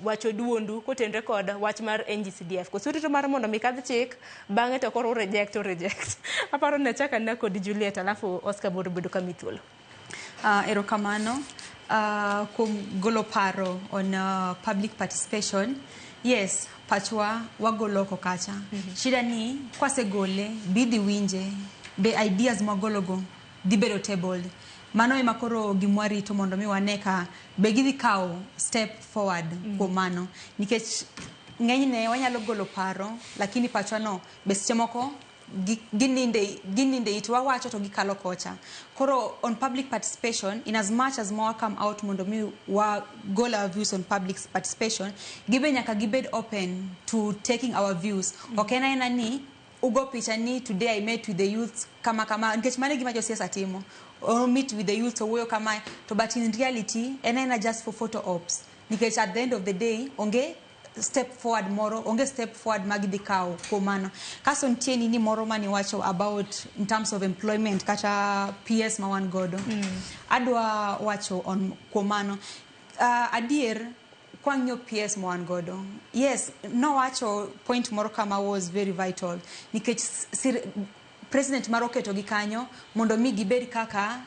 wacho duondu kotenre kod wach mar NGCDF koso rito mar mondo mi kadh chik bang'e to koro reject. Aparo ne chaka na kod Juliet alafu Oscar boro bedo kamithuolo. Erokamano kum golo paro on public participation. Yes, pachwa wagolo kokacha. Shida ni kwase gole bidhi winje be ideas magologo dibero table. Mano ema koro gimwari to mondo mi waneka be gidhi kawo step forward kuom mano nikech ng'enyne wanyalo golo paro lakini pachwa no be seche moko gininde itwa wacho to gikalo kocha. Koro on public participation, in as much as more come out mondo mi wa goal our views on public participation, gibe nyaka gibed open to taking our views. Okay, na ni ugo picha ni today I met with the youth kama nikech mane gima jo siasa timo or meet with the youth to wuyo kama to, but in reality ena just for photo ops nikech at the end of the day onge step forward moro onge step forward magidhikao komano kaso ntie nini moro mani wacho about in terms of employment kata PS mawan godo adwa wacho on komano adier kwangyo PS mawan godo. Yes, no wacho point moro kama was very vital nikech President Maroketo gikanyo mondo mi gibed kaka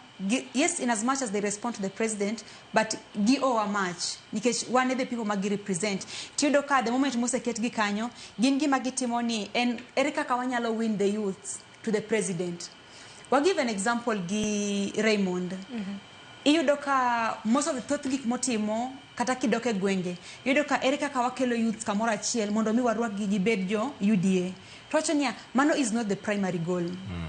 yes, in as much as they respond to the president, but gi owe much nikech one of the people magi represent tiudo ka the moment mose ket gikanyo gin gi magitimo ni en erika ka wanyalo win the youth to the president. We'll give an example gi Raymond. Iyudo ka most of the thoth gik motimo kata kidoke gwenge iyudo ka erika ka wakelo youth kamora achiel mondo mi warwak gi gibed jo UDA. Tochonia, mano is not the primary goal.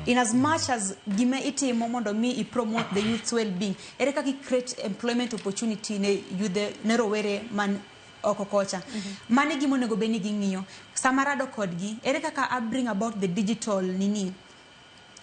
In as much as gime itimo mondo mi I promote the youth's well-being, erika ki create employment opportunity ne youth ne rowere man okokocha. Mane gimo nego beni ging'iyo. Samarado kodgi, erika ka I bring about the digital nini.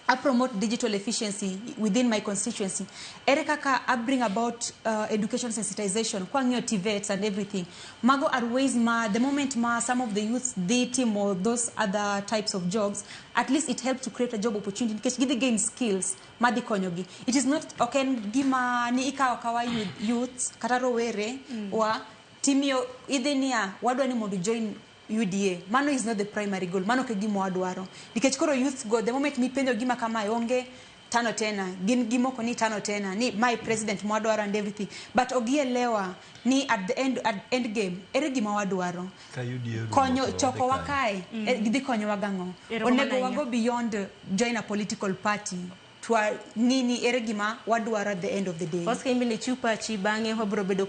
I promote digital efficiency within my constituency. Erika ka I bring about education sensitization, kwangyo TVETs and everything. Mago are ways the moment some of the youths they team or those other types of jobs, at least it helps to create a job opportunity because give the gain skills. Madi konyogi. It is not okay gima ni ika wakawa youths kataro were wa timio idenia wadwa ni modu join UDA. Mano is not the primary goal. Mano ke gimo adwaro. Nikech koro youth go the moment mi penjo gima kama onge tano tena. Gin gimo ko ni tano tena. Ni my president mwadwaro and everything. But ogielewa ni at the end game ere gima wadwaro. Ka UDA konyo choko wakae. Gidhi konyo wagango. Onego wago beyond join a political party. Twa nini ere gima wadwaro at the end of the day. Oscar imile chupa chibange hobro bedo